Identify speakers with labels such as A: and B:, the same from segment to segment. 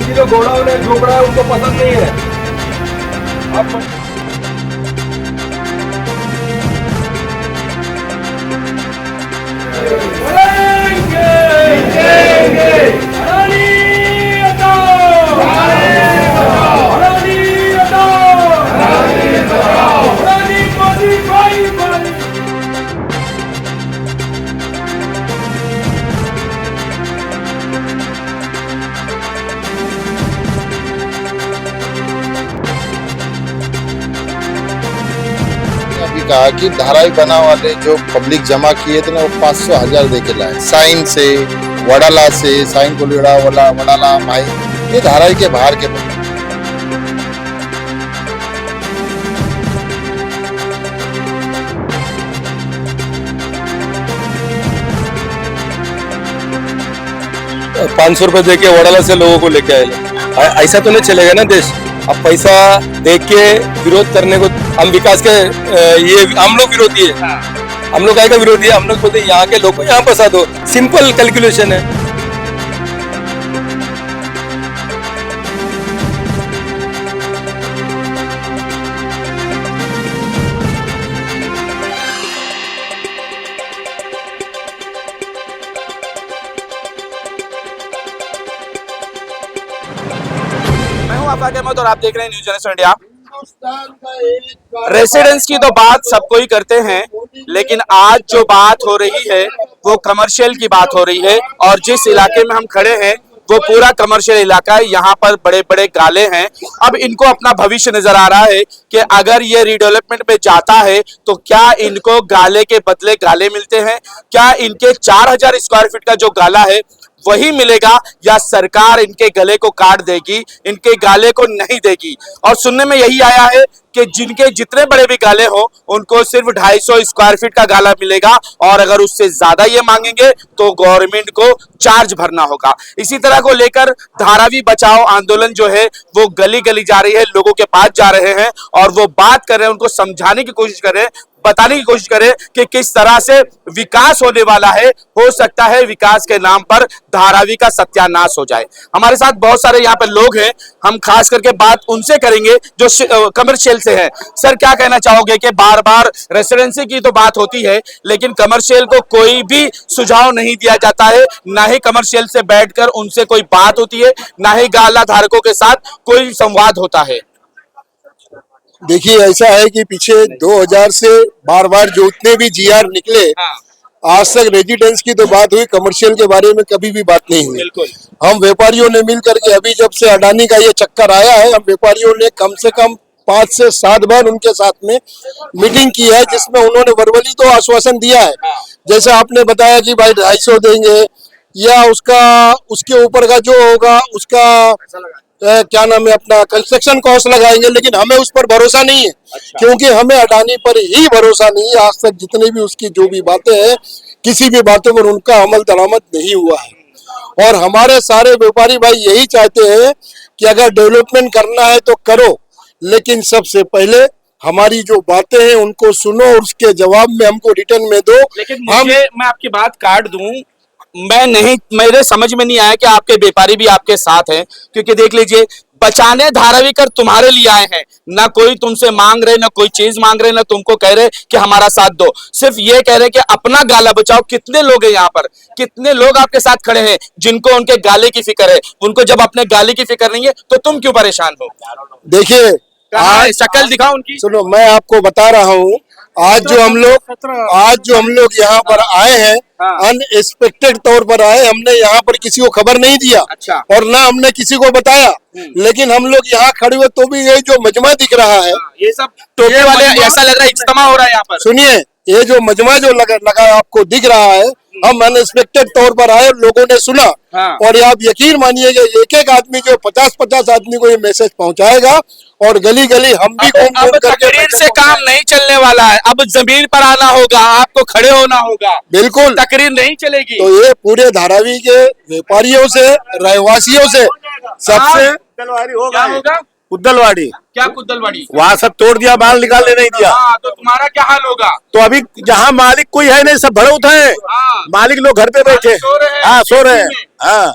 A: बाकी जो घोड़ा उन्हें झोपड़ा है उनको पसंद नहीं है। अब
B: अभी कहा कि धारावी बनाव वाले जो पब्लिक जमा किए थे ना, वो 500,000 दे के लाए। साइन से, वडाला से, साइन कोलिड़ा वाला वडाला भाई, ये धारावी के बाहर के पब्लिक।
A: 500 रुपए दे के वडाला से लोगों को लेके आए। ऐसा तो नहीं चलेगा ना देश। अब पैसा दे के विरोध करने को, हम विकास के ये हम लोग विरोधी है। हम लोग का विरोधी है। हम लोग बोलते यहाँ के लोग को यहाँ फंसा दो। सिंपल कैलकुलेशन है।
C: मैं हूं आफाक अहमद और आप देख रहे हैं न्यूज़ जनरेशन इंडिया। रेसिडेंस की तो बात सब कोई करते हैं, लेकिन आज जो बात हो रही है वो कमर्शियल की बात हो रही है। और जिस इलाके में हम खड़े हैं वो पूरा कमर्शियल इलाका है। यहाँ पर बड़े बड़े गाले हैं। अब इनको अपना भविष्य नजर आ रहा है कि अगर ये रीडेवलपमेंट में जाता है तो क्या इनको गाले के बदले गाले मिलते हैं, क्या इनके 4000 स्क्वायर फीट का जो गाला है वही मिलेगा, या सरकार इनके गले को काट देगी, इनके गाले को नहीं देगी। और सुनने में यही आया है कि जिनके जितने बड़े भी गाले हो उनको सिर्फ 250 स्क्वायर फीट का गाला मिलेगा, और अगर उससे ज्यादा ये मांगेंगे तो गवर्नमेंट को चार्ज भरना होगा। इसी तरह को लेकर धारावी बचाओ आंदोलन जो है वो गली गली जा रही है, लोगों के पास जा रहे हैं और वो बात कर रहे हैं, उनको समझाने की कोशिश कर रहे हैं, बताने की कोशिश करें कि किस तरह से विकास होने वाला है। हो सकता है विकास के नाम पर धारावी का सत्यानाश हो जाए। हमारे साथ बहुत सारे यहाँ पे लोग हैं, हम खास करके बात उनसे करेंगे जो कमर्शियल से हैं। सर, क्या कहना चाहोगे कि बार बार रेसिडेंसी की तो बात होती है लेकिन कमर्शियल को कोई भी सुझाव नहीं दिया जाता है, ना ही कमर्शियल से बैठकर उनसे कोई बात होती है, ना ही गाला धारकों के साथ कोई संवाद होता है।
B: देखिए, ऐसा है कि पीछे 2000 से बार बार जो उतने भी जीआर निकले, आज तक रेजिडेंस की तो बात हुई, कमर्शियल के बारे में कभी भी बात नहीं हुई।
C: बिल्कुल।
B: हम व्यापारियों ने मिल करके, अभी जब से अडानी का ये चक्कर आया है, हम व्यापारियों ने कम से कम 5 से 7 बार उनके साथ में मीटिंग की है, जिसमें उन्होंने वर्बली तो आश्वासन दिया है। जैसे आपने बताया कि भाई 250 देंगे, या उसके ऊपर का जो होगा उसका क्या नाम है, अपना कंस्ट्रक्शन कॉस्ट लगाएंगे, लेकिन हमें उस पर भरोसा नहीं है। क्योंकि हमें अडानी पर ही भरोसा नहीं है। आज तक जितनी भी उसकी जो भी बातें हैं, किसी भी बातों पर उनका अमल दरामद नहीं हुआ है। और हमारे सारे व्यापारी भाई यही चाहते हैं कि अगर डेवलपमेंट करना है तो करो, लेकिन सबसे पहले हमारी जो बातें हैं उनको सुनो और उसके जवाब में हमको रिटर्न में दो।
C: लेकिन मैं आपकी बात काट दूं, मेरे समझ में नहीं आया कि आपके व्यापारी भी आपके साथ हैं, क्योंकि देख लीजिए, बचाने धारावी कर तुम्हारे लिए आए हैं, ना कोई तुमसे मांग रहे, ना कोई चीज मांग रहे, ना तुमको कह रहे कि हमारा साथ दो, सिर्फ ये कह रहे कि अपना गाला बचाओ। कितने लोग हैं यहाँ पर, कितने लोग आपके साथ खड़े हैं जिनको उनके गाले की फिक्र है? उनको जब अपने गाले की फिक्र नहीं है तो तुम क्यों परेशान हो?
B: देखिए,
C: आज शक्ल दिखाओ उनकी।
B: सुनो, मैं आपको बता रहा हूँ, आज जो हम लोग यहाँ पर आए हैं, अनएक्सपेक्टेड तौर पर आए। हमने यहाँ पर किसी को खबर नहीं दिया।
C: अच्छा।
B: और ना हमने किसी को बताया, लेकिन हम लोग यहाँ खड़े हुए तो भी ये जो मजमा दिख रहा है,
C: ये सब टोपी वाले, ऐसा लग रहा है इज्तिमा हो रहा है यहाँ पर।
B: सुनिए, ये जो मजमा जो लगा आपको दिख रहा है, हम अनएक्सपेक्टेड तौर पर आए, लोगों ने सुना। और आप यकीन मानिएगा, एक एक आदमी जो 50-50 आदमी को ये मैसेज पहुंचाएगा, और गली गली हम भी
C: अब तकरीर से काम नहीं चलने वाला है, अब जमीन पर आना होगा, आपको खड़े होना होगा। बिल्कुल, तकरीर नहीं चलेगी।
B: तो ये पूरे धारावी के व्यापारियों से, रहवासियों से, सबसे
C: क्या होगा?
D: कुद्दलवाड़ी।
C: क्या कुद्दलवाड़ी?
D: वहाँ सब तोड़ दिया, माल निकालने नहीं दिया।
C: तो तुम्हारा क्या हाल होगा?
D: तो अभी जहाँ मालिक कोई है नहीं, सब भड़ौत है। मालिक लोग घर पे बैठे,
C: सो रहे हैं।
D: हाँ,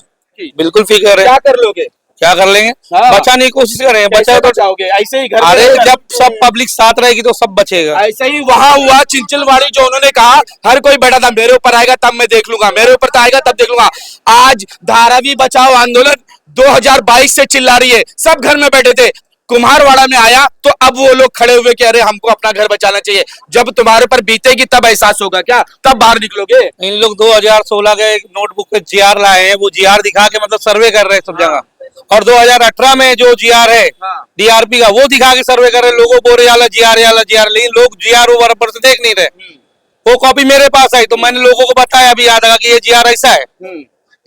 C: बिल्कुल
D: फिक्र है।
C: क्या कर लोगे?
E: क्या कर लेंगे?
C: हाँ।
E: बचाने की कोशिश करेंगे,
C: कैसे
E: बचाए तो
C: बचाओगे? ऐसे ही घर पे
E: अरे
C: रहकर-
E: जब सब पब्लिक साथ रहेगी तो सब बचेगा।
C: ऐसे ही वहां हुआ चिंचलवाड़ी, जो उन्होंने कहा हर कोई बैठा था, मेरे ऊपर आएगा तब मैं देख लूंगा, मेरे ऊपर तो आएगा तब देख लूंगा। आज धारावी बचाओ आंदोलन 2022 से चिल्ला रही है, सब घर में बैठे थे। कुम्हारवाड़ा में आया तो अब वो लोग खड़े हुए कि अरे हमको अपना घर बचाना चाहिए। जब तुम्हारे पर बीतेगी तब एहसास होगा, क्या तब बाहर निकलोगे?
E: इन लोग 2016 के नोटबुक पे जीआर लाए हैं, वो जीआर दिखा के मतलब सर्वे कर रहे हैं सब जगह। और 2018 में जो जीआर है डीआरपी का, वो दिखा के सर्वे कर रहे हैं। लोगों बोल रहे आला जीआर, लेकिन लोग जीआर वो बराबर से देख नहीं रहे। वो कॉपी मेरे पास आई तो मैंने लोगों को बताया भी याद आया कि ये जीआर ऐसा है।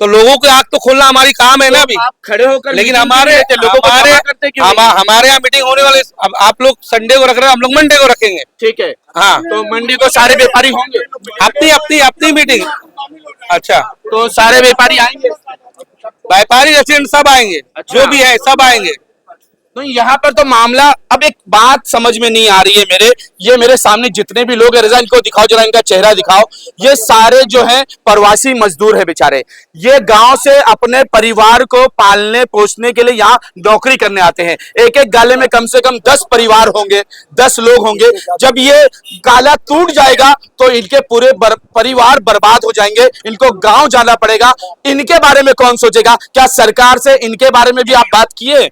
E: तो लोगों की आंख तो खोलना हमारी काम है ना अभी।
C: आप खड़े होकर
E: लेकिन
C: मीटिंग
E: हमारे
C: करते, लोगों को जमा करते क्यों नहीं?
E: हमारे यहाँ मीटिंग होने वाले, अब आप लोग संडे को रख रहे हैं, हम लोग मंडे को रखेंगे।
C: ठीक है,
E: हाँ,
C: तो मंडी को सारे व्यापारी होंगे,
E: अपनी अपनी अपनी मीटिंग। अच्छा,
C: तो सारे व्यापारी आएंगे।
E: व्यापारी रेसिडेंट सब आएंगे,
C: अच्छा।
E: जो भी है सब आएंगे।
C: तो यहाँ पर तो मामला, अब एक बात समझ में नहीं आ रही है ये मेरे सामने जितने भी लोग हैं, रजा इनको दिखाओ जरा, इनका चेहरा दिखाओ। ये सारे जो हैं प्रवासी मजदूर हैं बेचारे। ये गांव से अपने परिवार को पालने पोसने के लिए यहाँ नौकरी करने आते हैं। एक एक गाले में कम से कम 10 परिवार होंगे, 10 लोग होंगे। जब ये गाला टूट जाएगा तो इनके पूरे परिवार बर्बाद हो जाएंगे, इनको गाँव जाना पड़ेगा। इनके बारे में कौन सोचेगा? क्या सरकार से इनके बारे में भी आप बात किए?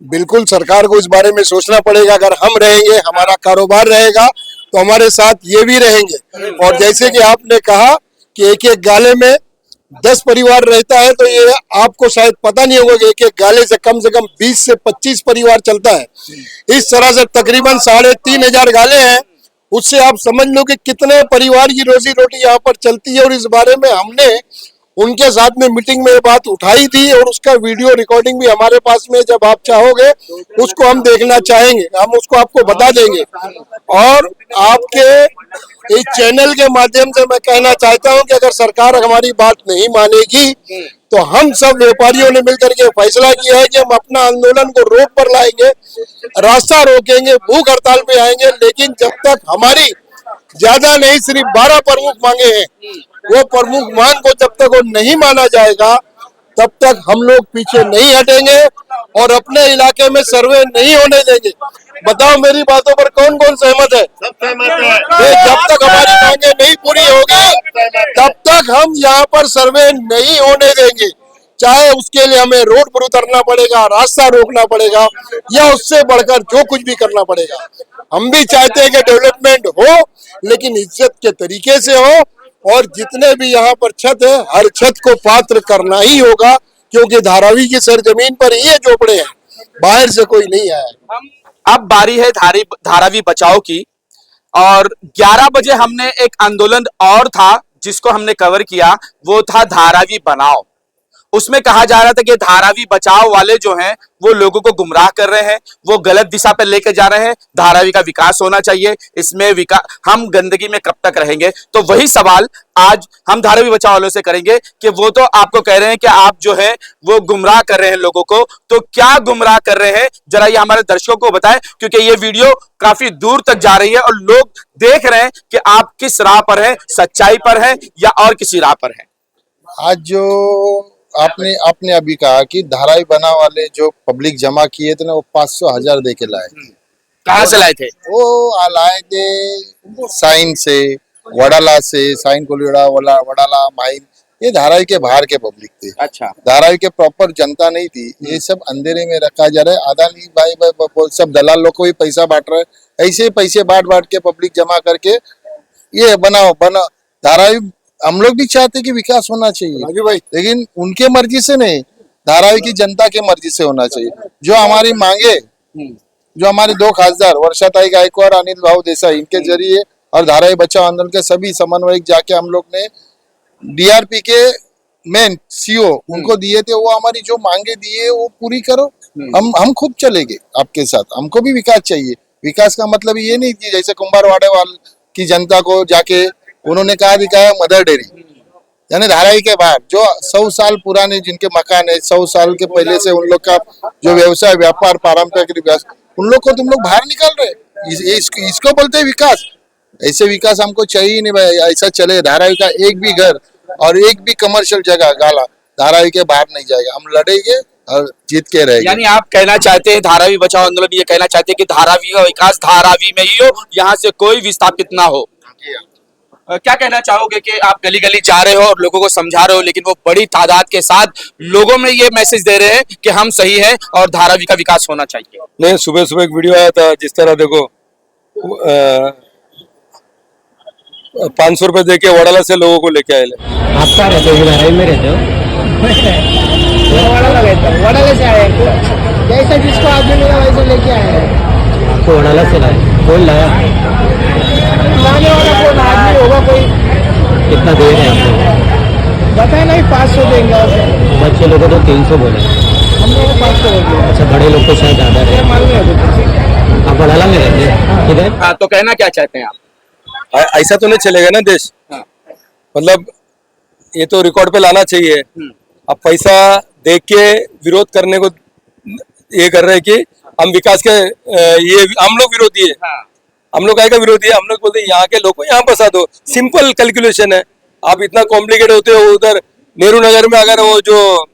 B: बिल्कुल सरकार को इस बारे में सोचना पड़ेगा। अगर हम रहेंगे, हमारा कारोबार रहेगा, तो हमारे साथ ये भी रहेंगे। और जैसे कि आपने कहा कि एक एक गाले में 10 परिवार रहता है, तो ये आपको शायद पता नहीं होगा कि एक एक गाले से कम 20 से 25 परिवार चलता है। इस तरह से तकरीबन 3500 गाले हैं। उससे आप समझ लो कि कितने परिवार की रोजी रोटी यहाँ पर चलती है। और इस बारे में हमने उनके साथ में मीटिंग में ये बात उठाई थी, और उसका वीडियो रिकॉर्डिंग भी हमारे पास में, जब आप चाहोगे उसको हम देखना चाहेंगे, हम उसको आपको बता देंगे। और आपके इस चैनल के माध्यम से मैं कहना चाहता हूं कि अगर सरकार हमारी बात नहीं मानेगी तो हम सब व्यापारियों ने मिलकर के फैसला किया है कि हम अपना आंदोलन को रोड पर लाएंगे, रास्ता रोकेंगे, भूख हड़ताल पे आएंगे। लेकिन जब तक हमारी ज्यादा नहीं सिर्फ 12 प्रमुख मांगे हैं, वो प्रमुख मांग को जब तक वो नहीं माना जाएगा तब तक हम लोग पीछे नहीं हटेंगे और अपने इलाके में सर्वे नहीं होने देंगे। बताओ मेरी बातों पर कौन कौन सहमत है? जब तक हमारी मांगे नहीं पूरी होगी तब तक हम यहाँ पर सर्वे नहीं होने देंगे, चाहे उसके लिए हमें रोड पर उतरना पड़ेगा, रास्ता रोकना पड़ेगा, या उससे बढ़कर जो कुछ भी करना पड़ेगा। हम भी चाहते हैं कि डेवलपमेंट हो, लेकिन इज्जत के तरीके से हो। और जितने भी यहाँ पर छत है, हर छत को पात्र करना ही होगा, क्योंकि धारावी की सरजमीन पर ये झोपड़े हैं, बाहर से कोई नहीं आया।
C: अब बारी है धारावी बचाओ की। और 11 बजे हमने एक आंदोलन और था जिसको हमने कवर किया, वो था धारावी बनाओ। उसमें कहा जा रहा था कि धारावी बचाओ वाले जो हैं वो लोगों को गुमराह कर रहे हैं, वो गलत दिशा पर लेकर जा रहे हैं। धारावी का विकास होना चाहिए, इसमें विकास, हम गंदगी में कब तक रहेंगे? तो वही सवाल आज हम धारावी बचाओ वालों से करेंगे कि वो तो आपको कह रहे हैं कि आप जो है वो गुमराह कर रहे हैं लोगों को, तो क्या गुमराह कर रहे हैं जरा ये हमारे दर्शकों को बताएं, क्योंकि ये वीडियो काफी दूर तक जा रही है और लोग देख रहे हैं कि आप किस राह पर हैं, सच्चाई पर हैं या और किसी राह पर हैं।
F: आज जो आपने अभी कहा कि धारावी बना वाले जो पब्लिक जमा किए थे ना, वो 500,000 दे के लाए।
C: कहाँ से लाए थे?
F: वो लाए थे साइन से, वडाला से, साइन कोलियोड़ा वडाला माइन, ये धारावी के बाहर के पब्लिक थे।
C: अच्छा,
F: धारावी के प्रॉपर जनता नहीं थी। ये सब अंधेरे में रखा जा रहा है। अदानी भाई सब दलाल लोग को भी पैसा बांट रहे हैं। ऐसे ही पैसे बांट के पब्लिक जमा करके ये बना धारावी। हम लोग भी चाहते हैं कि विकास होना चाहिए भाई, लेकिन उनके मर्जी से नहीं, धारावी की जनता के मर्जी से होना चाहिए। जो हमारी मांगे, जो हमारे 2 खासदार वर्षाताई गायकवाड़, अनिल भाऊ देसाई, इनके जरिए और धारावी बचाओ आंदोलन के सभी समन्वयक जाके हम लोग ने डीआरपी के मेन सीओ उनको दिए थे। वो हमारी जो मांगे दिए वो पूरी करो, हम खूब चलेंगे आपके साथ। हमको भी विकास चाहिए। विकास का मतलब ये नहीं कि जैसे कुंभारवाड़े वाल की जनता को जाके उन्होंने कहा दिखाया मदर डेयरी, यानी धारावी के बाहर जो 100 साल पुराने जिनके मकान है, 100 साल के पहले से उन लोग का जो व्यवसाय व्यापार पारंपरिक विकास, उन लोग को तुम लोग बाहर निकाल रहे। इसको बोलते हैं विकास। ऐसे विकास हमको चाहिए नहीं भाई। ऐसा चले धारावी का एक भी घर और एक भी कमर्शियल जगह गाला धारावी के बाहर नहीं जाएगा। हम लड़ेंगे, और जीत के रहेगी।
C: यानी आप कहना चाहते हैं धारावी बचाओ आंदोलन ये कहना चाहते हैं कि धारावी का विकास धारावी में ही हो, यहाँ से कोई विस्थापित ना हो। क्या कहना चाहोगे कि आप गली गली जा रहे हो और लोगों को समझा रहे हो, लेकिन वो बड़ी तादाद के साथ लोगों में ये मैसेज दे रहे हैं कि हम सही हैं और धारावी का विकास होना चाहिए?
A: नहीं, सुबह सुबह एक वीडियो आया था, जिस तरह देखो 500 रुपए दे के वडाला से लोगों को लेके आए।
G: आप कहाँ रहते हो? धारावी में रहते हो? वडाला से आए जैसा जिसको आदमी मिला वैसे लेके आए हैं। आपको वडाला से लाए? कौन लाया? लाने वाला कौन आदमी होगा कोई? कितना दे रहे हैं आपको? बताए नहीं, 500 देंगे। और बच्चे लोगों को तो 300 बोले, हम लोग को 500 बोले। अच्छा, बड़े लोग को शायद ज़्यादा रहे। मालूम है आप वडाला में रहते हैं किधर?
C: हाँ, तो कहना क्या चाहते हैं आप?
A: ऐसा तो नहीं चलेगा ना देश। मतलब ये तो रिकॉर्ड पे लाना चाहिए। अब पैसा देख के विरोध करने को ये कर रहे हैं कि हम विकास के ये हम लोग विरोधी है। हम लोग का विरोधी है? हम लोग बोलते हैं यहाँ के लोग को यहाँ बसा दो, सिंपल कैलकुलेशन है। आप इतना कॉम्प्लिकेट होते हो। उधर नेहरू नगर में अगर वो जो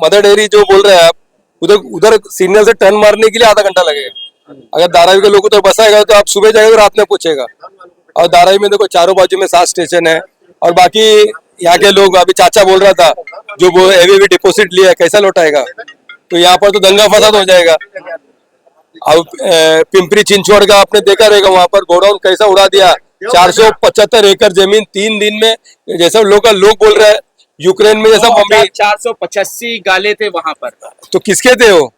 A: मदर डेयरी जो बोल रहे हैं आप, उधर उधर सिग्नल से टर्न मारने के लिए आधा घंटा लगेगा। अगर धारावी के लोग उधर बसाएगा तो आप सुबह जाएगा रात में पूछेगा। और धारावी में देखो चारों बाजू में 7 स्टेशन है। और बाकी यहाँ के लोग, अभी चाचा बोल रहा था जो वो हेवी डिपॉजिट लिया कैसा लौटाएगा? तो यहाँ पर तो दंगा फसाद हो जाएगा। अब पिंपरी चिंचवड़ का आपने देखा रहेगा, वहां पर गोडाउन कैसा उड़ा दिया। 475 एकड़ जमीन 3 दिन में, जैसा लोग बोल रहे हैं यूक्रेन में जैसा मम्मी
C: 485 गाले थे वहां पर।
A: तो किसके थे वो?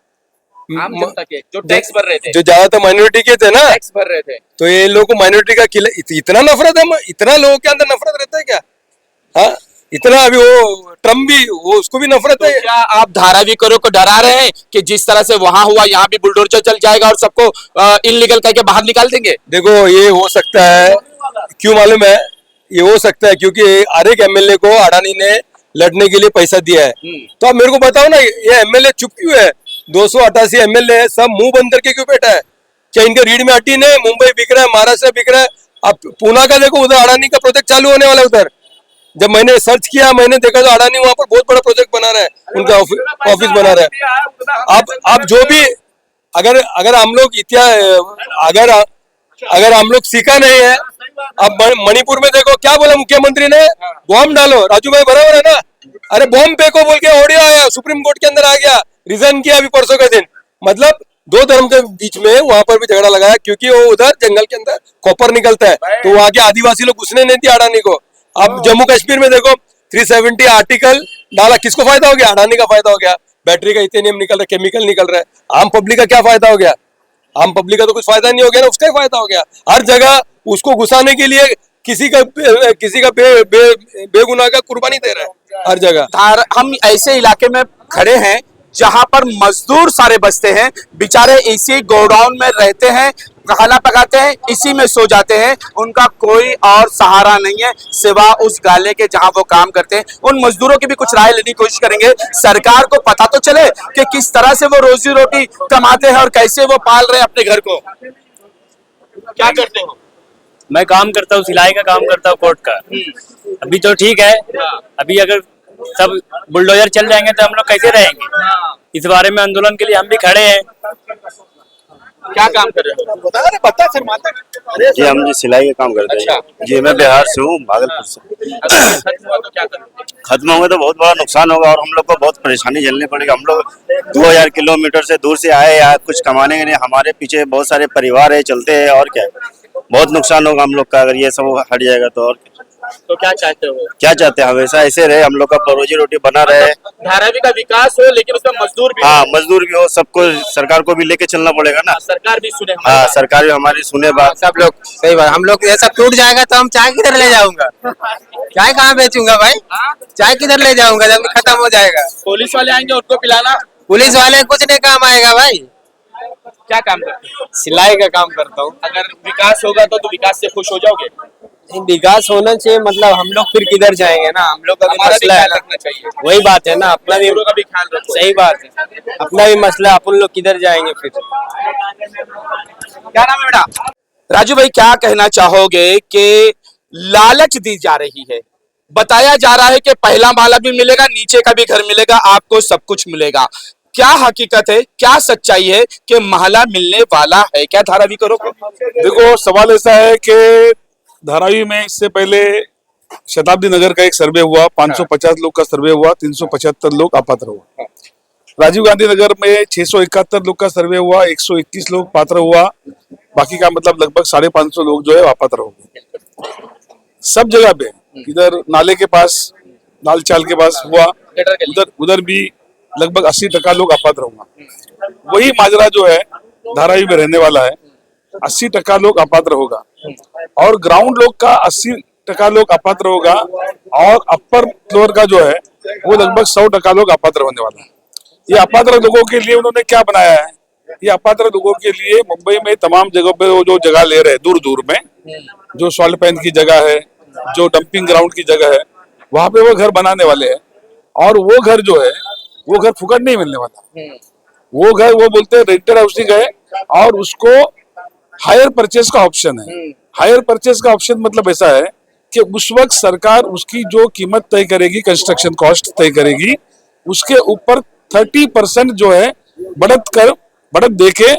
C: आम जनता के जो टैक्स भर रहे थे,
A: जो ज्यादातर माइनॉरिटी के थे ना,
C: टैक्स भर रहे थे।
A: तो ये लोग को माइनॉरिटी का इतना नफरत है? इतना लोगों के अंदर नफरत रहता है क्या? हाँ, इतना। अभी वो ट्रम्प भी, वो उसको भी नफरत
C: तो
A: है।
C: क्या आप धारावी करो को डरा रहे हैं कि जिस तरह से वहां हुआ यहाँ भी बुलडोजर चल जाएगा और सबको इनलीगल करके बाहर निकाल देंगे?
A: देखो, ये हो सकता है। क्यों मालूम है? ये हो सकता है क्योंकि हर एक एमएलए को अडानी ने लड़ने के लिए पैसा दिया है। तो आप मेरे को बताओ ना, ये एमएलए चुप क्यों है? 288 एमएलए है, सब मुंह बंद करके क्यों बैठा है? क्या इनके रीढ़ में हड्डी नहीं? मुंबई बिक रहा है, महाराष्ट्र बिक रहा है। अब पूना का देखो, उधर अडानी का प्रोजेक्ट चालू होने वाला है। उधर जब मैंने सर्च किया, मैंने देखा तो अडानी वहां पर बहुत बड़ा प्रोजेक्ट बना रहा है, उनका ऑफिस बना रहा है। अब जो भी, अगर हम लोग अगर हम लोग सीखा नहीं है। अब मणिपुर में देखो क्या बोला मुख्यमंत्री ने, बॉम्ब डालो। राजू भाई बराबर है ना? अरे बॉम्ब फेंको बोल के ऑडियो आया, सुप्रीम कोर्ट के अंदर आ गया, रिजाइन किया अभी परसों के दिन। मतलब 2 धर्म के बीच में वहां पर भी झगड़ा लगाया, क्योंकि वो उधर जंगल के अंदर कॉपर निकलता है, तो वहां के आदिवासी लोग घुसने नहीं दिया अडानी को। अब जम्मू कश्मीर में देखो 370 आर्टिकल डाला, किसको फायदा हो गया? अडानी का फायदा हो गया। बैटरी का इथेनियम निकल रहा है, केमिकल निकल रहा है। आम पब्लिक का क्या फायदा हो गया? आम पब्लिक का तो कुछ फायदा नहीं हो गया ना, उसका ही फायदा हो गया। हर जगह उसको घुसाने के लिए किसी का बेगुनाह का कुर्बानी दे रहा है हर जगह।
C: हम ऐसे इलाके में खड़े हैं जहां पर मजदूर सारे बसते हैं, बेचारे इसी गोडाउन में रहते हैं, खाना पकाते हैं, इसी में सो जाते हैं। उनका कोई और सहारा नहीं है सिवा उस गाले के जहां वो काम करते हैं। उन मजदूरों की भी कुछ राय लेने की कोशिश करेंगे। सरकार को पता तो चले कि किस तरह से वो रोजी रोटी कमाते हैं और कैसे वो पाल रहे हैं अपने घर को। क्या करते हो?
G: मैं काम करता हूँ, सिलाई का काम करता हूँ, कोट का। अभी तो ठीक है। अभी अगर सब बुलडोजर चल जाएंगे तो हम लोग कैसे रहेंगे? इस बारे में आंदोलन के लिए हम भी खड़े हैं।
C: क्या काम कर रहे हो?
D: बता सर।
H: जी हम जी सिलाई का काम करते हैं। जी मैं बिहार से हूँ, भागलपुर से।
C: खत्म हुआ तो क्या करोगे?
H: खत्म होंगे तो बहुत बड़ा नुकसान होगा और हम लोग को बहुत परेशानी झेलनी पड़ेगी। हम लोग 2000 किलोमीटर से दूर से आए यहाँ कुछ कमाने के लिए। हमारे पीछे बहुत सारे परिवार है, चलते हैं, और क्या बहुत नुकसान होगा हम लोग का अगर ये सब हट जाएगा तो। और
C: तो क्या चाहते हो?
H: क्या चाहते हैं? हमेशा ऐसे रहे, हम लोग का रोजी रोटी बना रहे।
C: धारावी का विकास हो, लेकिन उसमें मजदूर भी
H: हाँ, मजदूर भी हो, सबको सरकार को भी लेके चलना पड़ेगा ना।
C: सरकार भी सुने।
H: हाँ, सरकार भी हमारी सुने बात।
G: सब लोग सही बात। हम लोग ये सब टूट जाएगा तो हम चाय किधर ले जाऊंगा? चाय कहाँ बेचूंगा भाई? चाय किधर ले जाऊंगा जब खत्म हो जाएगा?
C: पुलिस वाले आएंगे उनको पिलाना।
G: पुलिस वाले कुछ नहीं काम आएगा भाई।
C: क्या काम करते हो?
G: सिलाई का काम करता हूँ।
C: अगर विकास होगा तो विकास से खुश हो जाओगे?
G: विकास होना चाहिए, मतलब हम लोग फिर किधर जाएंगे ना? हम लोग का भी
C: हमारा भी
G: मसला है
C: ख्याल
G: ना।
C: रखना चाहिए।
G: वही बात है ना, अपना भी
C: मजदूरों का भी ख्याल रखो।
G: सही बात है, अपना भी मसला है, अपन लोग किधर जाएंगे फिर?
C: क्या नाम है बेटा? राजू भाई, क्या कहना चाहोगे कि लालच दी जा रही है, बताया जा रहा है कि पहला माला भी मिलेगा, नीचे का भी घर मिलेगा, आपको सब कुछ मिलेगा। क्या हकीकत है, क्या सच्चाई है कि महला मिलने वाला है क्या धारावी करो को?
I: देखो, सवाल ऐसा है कि धारावी में इससे पहले शताब्दी नगर का एक सर्वे हुआ, 550 लोग का सर्वे हुआ, 375 लोग अपात्र हुआ। राजीव गांधी नगर में 671 लोग का सर्वे हुआ, 121 लोग पात्र हुआ, बाकी का मतलब लगभग 550 लोग जो है अपात्र हो गए। सब जगह पे, इधर नाले के पास, नाल चाल के पास हुआ, उधर भी लगभग 80% लोग अपात्र होगा। वही माजरा जो है धारावी में रहने वाला है, 80% लोग अपात्र होगा और ग्राउंड लोग का 80% लोग अपात्र होगा और अपर फ्लोर का जो है वो लगभग 100% लोग अपात्र होने वाला है। ये अपात्र लोगों के लिए उन्होंने क्या बनाया है? ये अपात्र लोगों के लिए मुंबई में तमाम जगहों पे वो जो जगह ले रहे हैं दूर दूर में, जो सॉल्ट पैन की जगह है, जो डंपिंग ग्राउंड की जगह है, वहां पे वो घर बनाने वाले हैं और वो घर जो है वो घर फुकट नहीं मिलने वाला। वो घर वो बोलते हैं रेंटेड हाउसिंग है और उसको हायर परचेज का ऑप्शन है। हायर परचेज का ऑप्शन मतलब ऐसा है कि उस वक्त सरकार उसकी जो कीमत तय करेगी, कंस्ट्रक्शन कॉस्ट तय करेगी, उसके ऊपर 30% जो है बढ़त देके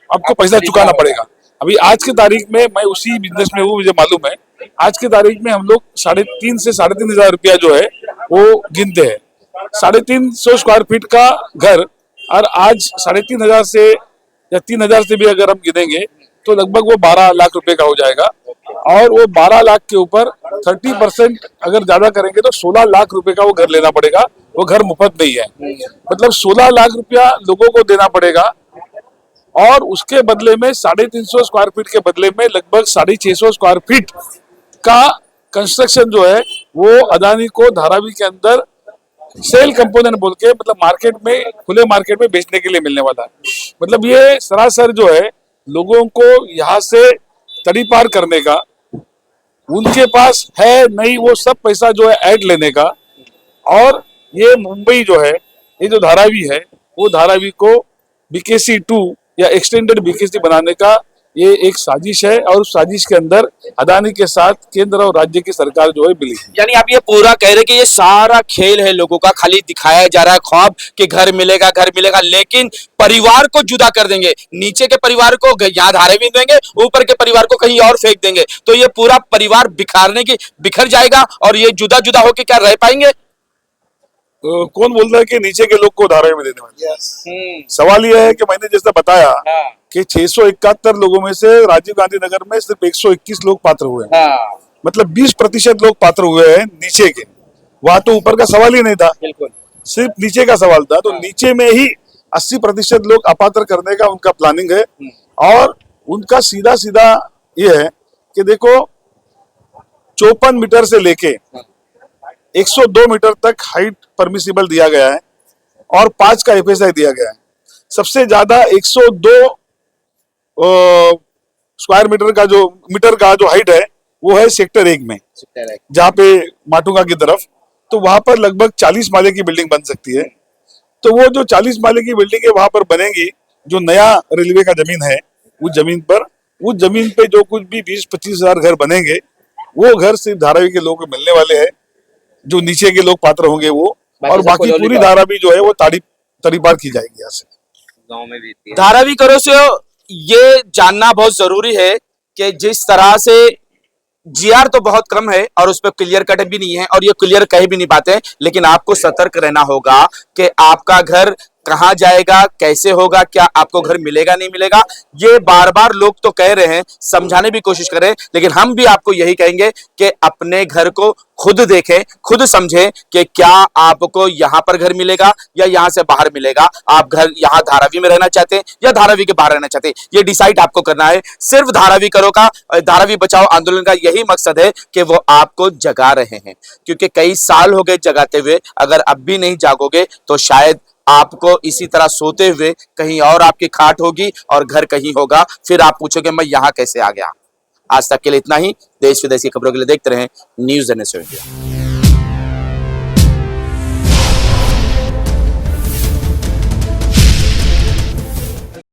I: आपको पैसा चुकाना पड़ेगा। अभी आज की तारीख में मैं उसी बिजनेस में हूँ, मुझे मालूम है, आज की तारीख में हम लोग 3,500 से 3,500 रुपया जो है वो गिनते हैं। 350 स्क्वायर फीट का घर और आज 3,500 से या 3,000 से भी अगर हम गिनेंगे तो लगभग वो 12 लाख रुपए का हो जाएगा और वो 12 लाख के ऊपर 30% अगर ज्यादा करेंगे तो 16 लाख रुपए का वो घर लेना पड़ेगा। वो घर मुफ्त नहीं है, मतलब 16 लाख रुपया लोगों को देना पड़ेगा और उसके बदले में 350 स्क्वायर फीट के बदले में लगभग 650 स्क्वायर फीट का कंस्ट्रक्शन जो है वो अदानी को धारावी के अंदर सेल कंपोनेंट बोल के, मतलब मार्केट में, खुले मार्केट में बेचने के लिए मिलने वाला है। मतलब ये सरासर जो है लोगों को यहाँ से तड़ी पार करने का, उनके पास है नहीं वो सब पैसा जो है ऐड लेने का, और ये मुंबई जो है, ये जो धारावी है वो धारावी को बीकेसी 2 या एक्सटेंडेड बीकेसी बनाने का ये एक साजिश है और उस साजिश के अंदर अदानी के साथ केंद्र और राज्य की सरकार जो है मिली।
C: यानी आप ये पूरा कह रहे कि ये सारा खेल है लोगों का, खाली दिखाया जा रहा है ख्वाब कि घर मिलेगा, लेकिन परिवार को जुदा कर देंगे। नीचे के परिवार को यहाँ धारावी देंगे, ऊपर के परिवार को कहीं और फेंक देंगे, तो ये पूरा परिवार बिखर जाएगा और ये जुदा जुदा होके क्या रह पाएंगे?
I: कौन बोल रहा है कि नीचे के लोग को धारावी में देने वाले? सवाल यह है कि मैंने जैसा बताया कि 671 लोगों में से राजीव गांधी नगर में सिर्फ 121 लोग पात्र हुए हैं। मतलब 20% लोग पात्र हुए हैं नीचे के। वहां तो ऊपर का सवाल ही नहीं था, सिर्फ नीचे का सवाल था। तो नीचे में ही 80% लोग अपात्र करने का उनका प्लानिंग है और उनका सीधा सीधा ये है कि देखो 54 मीटर से लेके 102 मीटर तक हाइट परमिसिबल दिया गया है और 5 का एफएसआई दिया गया है। सबसे ज्यादा 102 स्क्वायर मीटर का जो हाइट है वो है सेक्टर 1 में, जहाँ पे माटुंगा की तरफ। तो वहां पर लगभग 40 माले की बिल्डिंग बन सकती है। तो वो जो 40 माले की बिल्डिंग है वहां पर बनेगी, जो नया रेलवे का जमीन है उस जमीन पे जो कुछ भी 20-25 हजार घर बनेंगे, वो घर सिर्फ धारावी के लोगों को मिलने वाले हैं। जो नीचे के लोग पात्र होंगे वो, और बाकी पूरी धारावी जो है वो तड़ी पार की जाएगी यहाँ से।
C: गांव में भी धारावी करो से ये जानना बहुत जरूरी है कि जिस तरह से जीआर तो बहुत कम है और उस पर क्लियर कट भी नहीं है और ये क्लियर कह भी नहीं पाते, लेकिन आपको सतर्क रहना होगा कि आपका घर कहाँ जाएगा, कैसे होगा, क्या आपको घर मिलेगा नहीं मिलेगा। ये बार बार लोग तो कह रहे हैं, समझाने भी कोशिश कर रहे हैं, लेकिन हम भी आपको यही कहेंगे कि अपने घर को खुद देखें, खुद समझें कि क्या आपको यहाँ पर घर मिलेगा या यहाँ से बाहर मिलेगा। आप घर यहाँ धारावी में रहना चाहते हैं या धारावी के बाहर रहना चाहते हैं, ये डिसाइड आपको करना है। सिर्फ धारावी करो का, धारावी बचाओ आंदोलन का यही मकसद है कि वो आपको जगा रहे हैं, क्योंकि कई साल हो गए जगाते हुए। अगर अब भी नहीं जागोगे तो शायद आपको इसी तरह सोते हुए कहीं और आपकी खाट होगी और घर कहीं होगा, फिर आप पूछोगे मैं यहाँ कैसे आ गया। आज तक के लिए इतना ही। देश विदेश की खबरों के लिए देखते रहें न्यूज़ NS इंडिया।